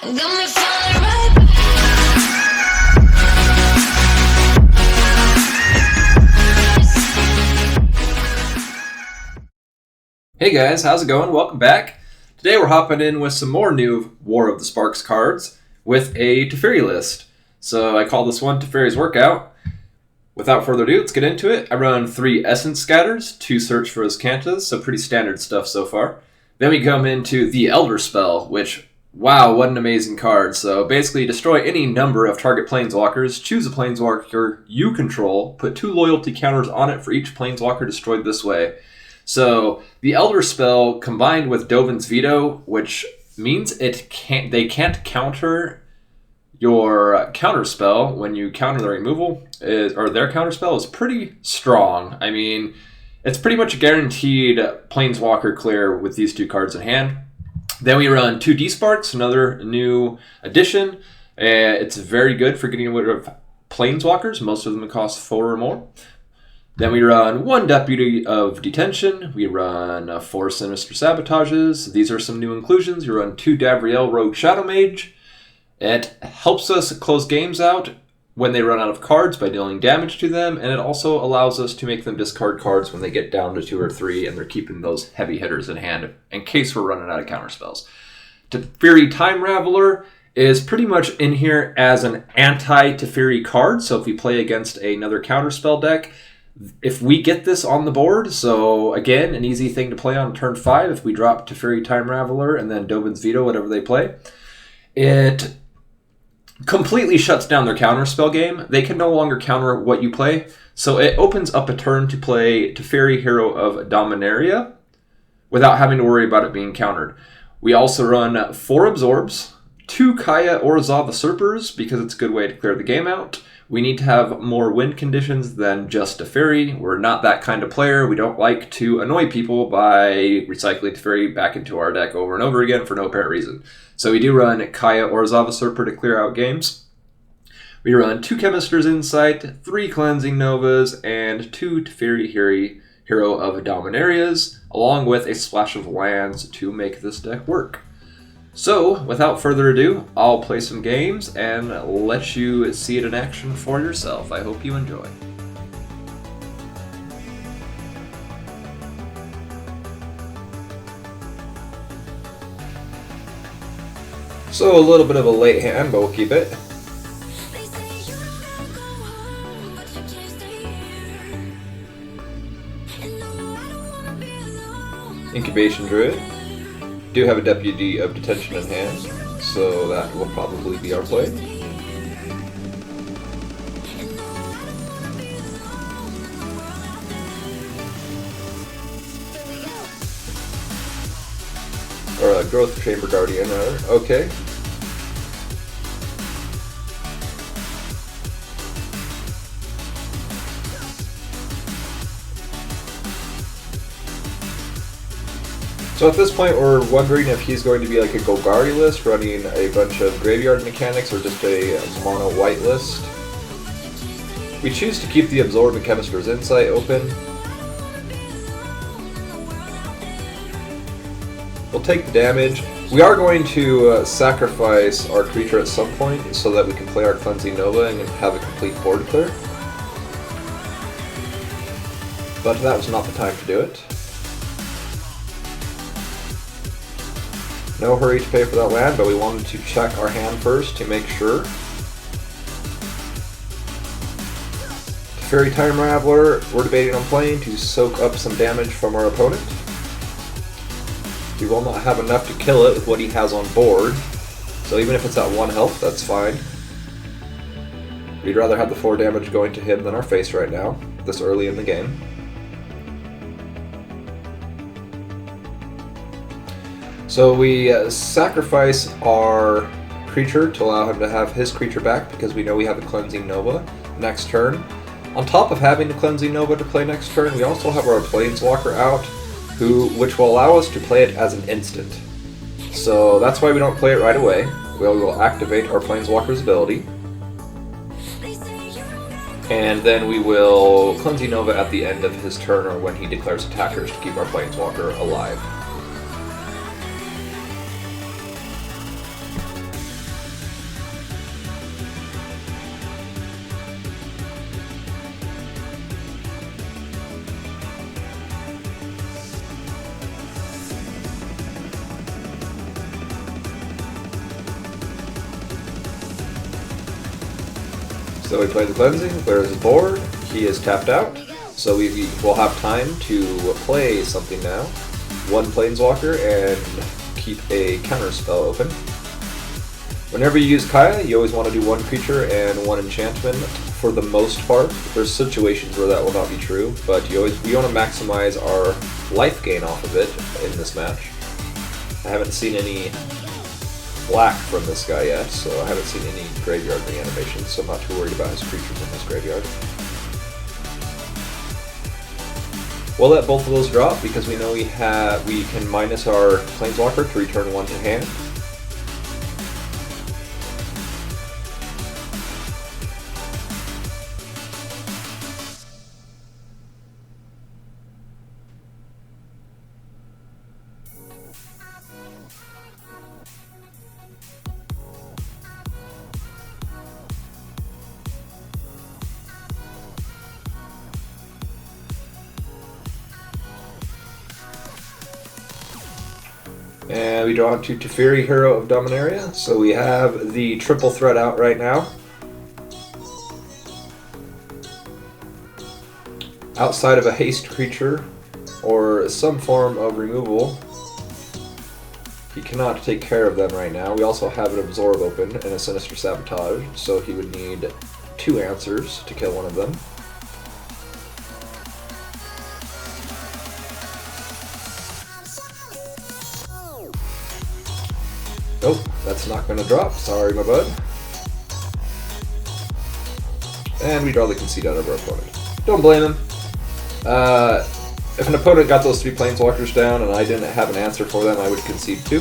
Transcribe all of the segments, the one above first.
Got me falling right back. Hey guys, how's it going? Welcome back. Today we're hopping in with some more new War of the Sparks cards with a Teferi list. So I call this one Teferi's Workout. Without further ado, let's get into it. I run 3 Essence Scatters, 2 Search for Azcantas, so pretty standard stuff so far. Then we come into the Elderspell, which, wow, what an amazing card. So basically destroy any number of target planeswalkers, choose a planeswalker you control, put 2 loyalty counters on it for each planeswalker destroyed this way. So the Elderspell combined with Dovin's Veto, which means they can't counter your counterspell when you counter their removal, or their counterspell is pretty strong. I mean, it's pretty much a guaranteed planeswalker clear with these 2 cards in hand. Then we run 2 Desparks, another new addition. It's very good for getting rid of planeswalkers. Most of them cost 4 or more. Then we run 1 Deputy of Detention. We run 4 Sinister Sabotages. These are some new inclusions. We run 2 Davriel Rogue Shadowmage. It helps us close games out when they run out of cards by dealing damage to them, and it also allows us to make them discard cards when they get down to 2 or 3, and they're keeping those heavy hitters in hand in case we're running out of counterspells. Teferi Time Raveler is pretty much in here as an anti-Teferi card, so if we play against another counterspell deck, if we get this on the board, so again, an easy thing to play on turn 5, if we drop Teferi Time Raveler and then Dovin's Veto, whatever they play, it completely shuts down their counterspell game. They can no longer counter what you play, so it opens up a turn to play Teferi, Hero of Dominaria, without having to worry about it being countered. We also run 4 Absorbs, 2 Kaya Orzhov Usurpers, because it's a good way to clear the game out. We need to have more win conditions than just Teferi. We're not that kind of player. We don't like to annoy people by recycling Teferi back into our deck over and over again for no apparent reason. So we do run Kaya Orzhov Usurper to clear out games. We run 2 Chemister's Insight, 3 Cleansing Novas, and 2 Teferi Hero of Dominarias, along with a splash of lands to make this deck work. So, without further ado, I'll play some games and let you see it in action for yourself. I hope you enjoy. So, a little bit of a late hand, but we'll keep it. Incubation Druid. Do have a Deputy of Detention in hand, so that will probably be our play. Or Growth Chamber Guardian, okay. So at this point, we're wondering if he's going to be like a Golgari list, running a bunch of graveyard mechanics, or just a mono white list. We choose to keep the Absorb and Chemister's Insight open. We'll take the damage. We are going to sacrifice our creature at some point so that we can play our Cleansing Nova and have a complete board clear. But that was not the time to do it. No hurry to pay for that land, but we wanted to check our hand first to make sure. Teferi Time Raveler, we're debating on playing to soak up some damage from our opponent. He will not have enough to kill it with what he has on board, so even if it's at 1 health, that's fine. We'd rather have the 4 damage going to him than our face right now, this early in the game. So we sacrifice our creature to allow him to have his creature back because we know we have a Cleansing Nova next turn. On top of having the Cleansing Nova to play next turn, we also have our Planeswalker out, which will allow us to play it as an instant. So that's why we don't play it right away. We will activate our Planeswalker's ability. And then we will Cleansing Nova at the end of his turn or when he declares attackers to keep our Planeswalker alive. So we play the cleansing, clears his board, he is tapped out, so we will have time to play something now. One Planeswalker and keep a counter spell open. Whenever you use Kaya, you always want to do one creature and one enchantment for the most part. There's situations where that will not be true, but we want to maximize our life gain off of it in this match. I haven't seen any black from this guy yet, so I haven't seen any graveyard reanimations, so I'm not too worried about his creatures in his graveyard. We'll let both of those drop because we know we can minus our Planeswalker to return one to hand. And we draw to Teferi, Hero of Dominaria. So we have the triple threat out right now. Outside of a haste creature or some form of removal, he cannot take care of them right now. We also have an Absorb open and a Sinister Sabotage, so he would need 2 answers to kill one of them. Nope, that's not going to drop. Sorry, my bud. And we draw the conceit out of our opponent. Don't blame him. If an opponent got those 3 Planeswalkers down and I didn't have an answer for them, I would concede 2.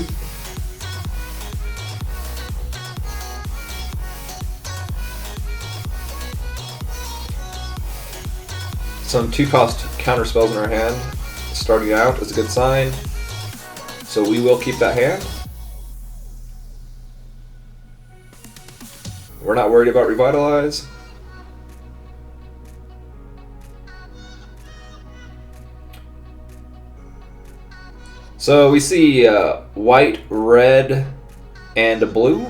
Some 2-cost counter spells in our hand. Starting out is a good sign. So we will keep that hand. We're not worried about Revitalize. So we see white, red, and a blue.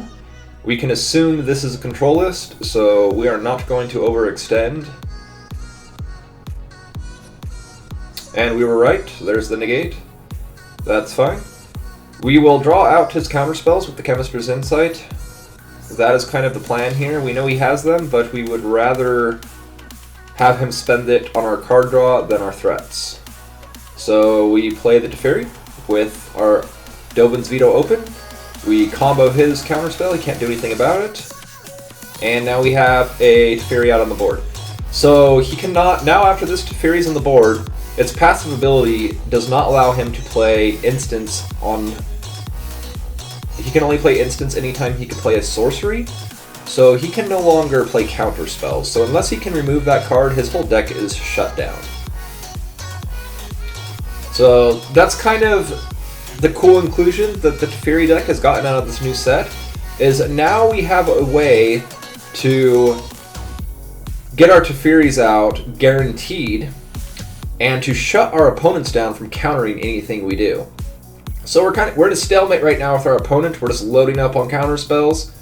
We can assume this is a control list, so we are not going to overextend. And we were right. There's the negate. That's fine. We will draw out his counterspells with the Chemister's Insight. That is kind of the plan here. We know he has them, but we would rather have him spend it on our card draw than our threats. So we play the Teferi with our Dovin's Veto open. We combo his counterspell, he can't do anything about it. And now we have a Teferi out on the board. So he cannot, now after this Teferi's on the board, its passive ability does not allow him to play instants on... He can only play instants anytime he can play a sorcery, so he can no longer play counter spells. So unless he can remove that card, his whole deck is shut down. So that's kind of the cool inclusion that the Teferi deck has gotten out of this new set, is now we have a way to get our Teferis out guaranteed and to shut our opponents down from countering anything we do. So we're in a stalemate right now with our opponent. We're just loading up on counter spells.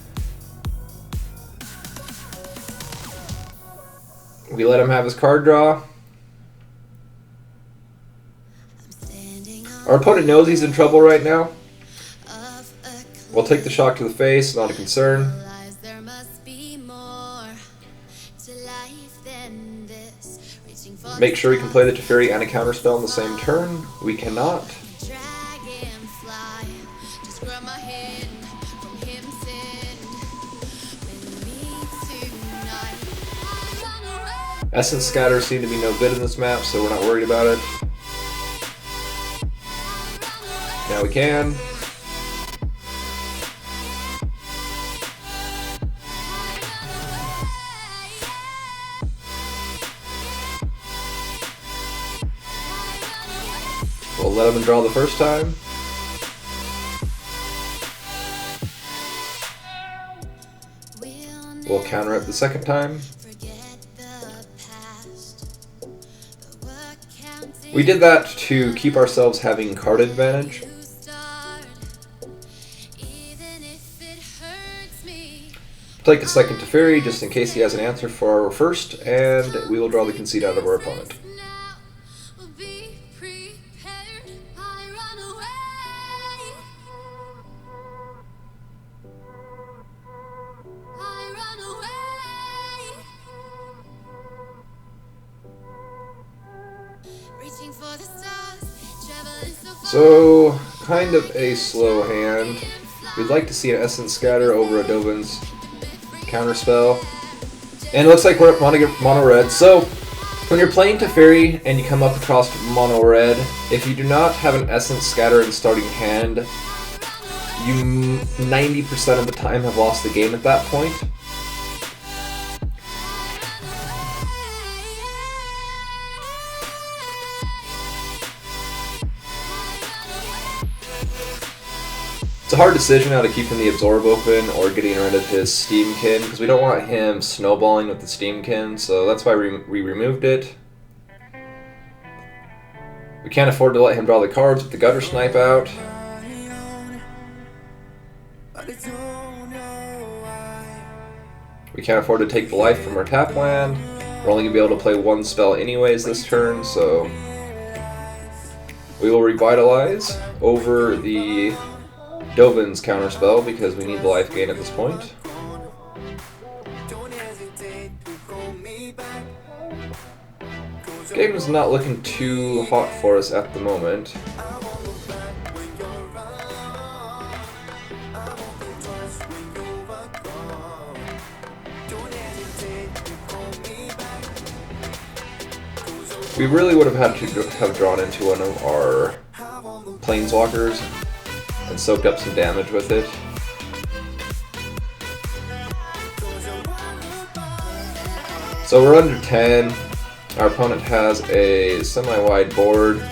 We let him have his card draw. Our opponent knows he's in trouble right now. We'll take the shock to the face, not a concern. Make sure we can play the Teferi and a counterspell in the same turn. We cannot. Essence Scatter seem to be no good in this map, so we're not worried about it. Now we can. We'll let him draw the first time. We'll counter it the second time. We did that to keep ourselves having card advantage. take a second Teferi just in case he has an answer for our first, and we will draw the conceit out of our opponent. So, kind of a slow hand. We'd like to see an Essence Scatter over a Dovin's counterspell. And it looks like we're at mono red. So, when you're playing Teferi and you come up across mono red, if you do not have an Essence Scatter in starting hand, you 90% of the time have lost the game at that point. It's a hard decision how to keeping the Absorb open or getting rid of his Steamkin, because we don't want him snowballing with the Steamkin, so that's why we removed it. We can't afford to let him draw the cards with the Gutter Snipe out. We can't afford to take the life from our tap land. We're only going to be able to play one spell anyways this turn, so we will Revitalize over the Dovin's counterspell because we need the life gain at this point. Game is not looking too hot for us at the moment. We really would have had to have drawn into one of our Planeswalkers and soaked up some damage with it. So we're under 10. Our opponent has a semi-wide board,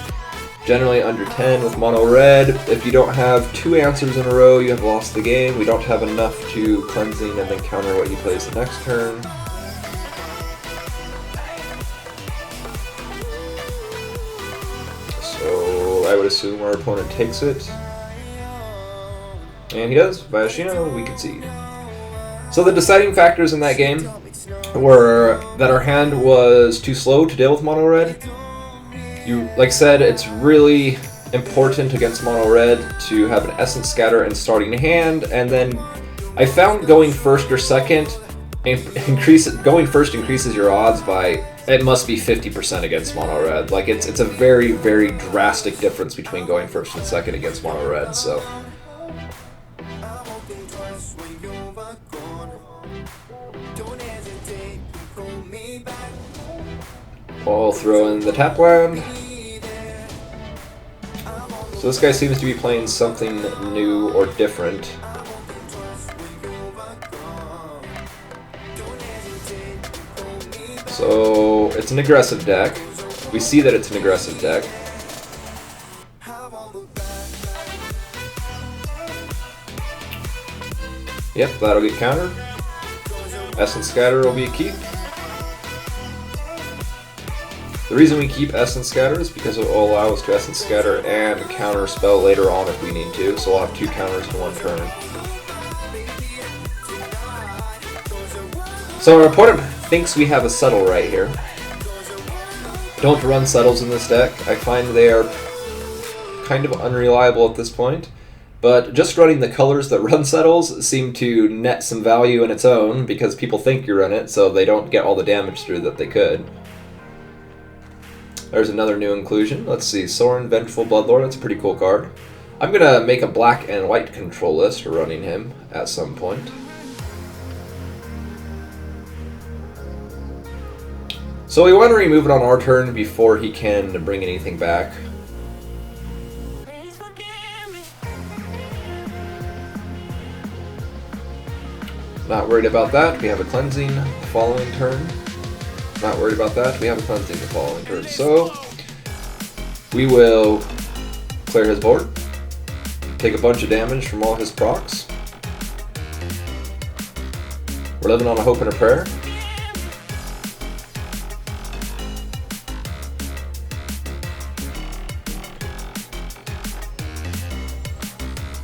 generally under 10 with mono red. If you don't have 2 answers in a row, you have lost the game. We don't have enough to cleansing and then counter what he plays the next turn. So I would assume our opponent takes it. And he does. Via Shino, we concede. So the deciding factors in that game were that our hand was too slow to deal with mono red. Like I said, it's really important against mono red to have an Essence Scatter in starting hand, and then I found going first or second going first increases your odds by, it must be 50% against mono red. Like it's a very, very drastic difference between going first and second against mono red. So I'll throw in the tap land. So this guy seems to be playing something new or different. So it's an aggressive deck. We see that it's an aggressive deck. Yep, that'll get countered. Essence Scatter will be a keep. The reason we keep Essence Scatter is because it will allow us to Essence Scatter and counter spell later on if we need to, so we'll have 2 counters in one turn. So our opponent thinks we have a Settle right here. Don't run Settles in this deck. I find they are kind of unreliable at this point, but just running the colors that run Settles seem to net some value in its own because people think you run it, so they don't get all the damage through that they could. There's another new inclusion. Let's see, Sorin, Vengeful Bloodlord, that's a pretty cool card. I'm going to make a black and white control list running him at some point. So we want to remove it on our turn before he can bring anything back. Not worried about that, we have a cleansing the following turn. Not worried about that, we have a cleansing the following turn. So we will clear his board, take a bunch of damage from all his procs. We're living on a hope and a prayer.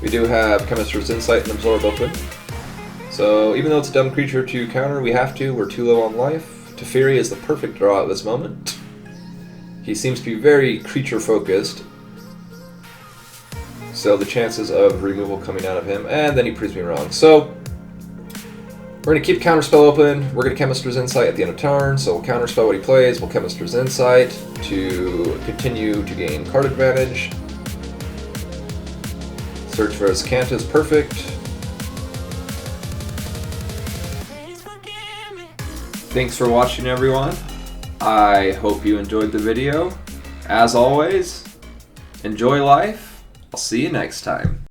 We do have Chemister's Insight and Absorb open. So even though it's a dumb creature to counter, we have to. We're too low on life. Teferi is the perfect draw at this moment. He seems to be very creature-focused. So the chances of removal coming out of him, and then he proves me wrong. So we're going to keep Counterspell open. We're going to Chemister's Insight at the end of turn, so we'll Counterspell what he plays. We'll Chemister's Insight to continue to gain card advantage. Search for Azcanta is perfect. Thanks for watching, everyone. I hope you enjoyed the video. As always, enjoy life. I'll see you next time.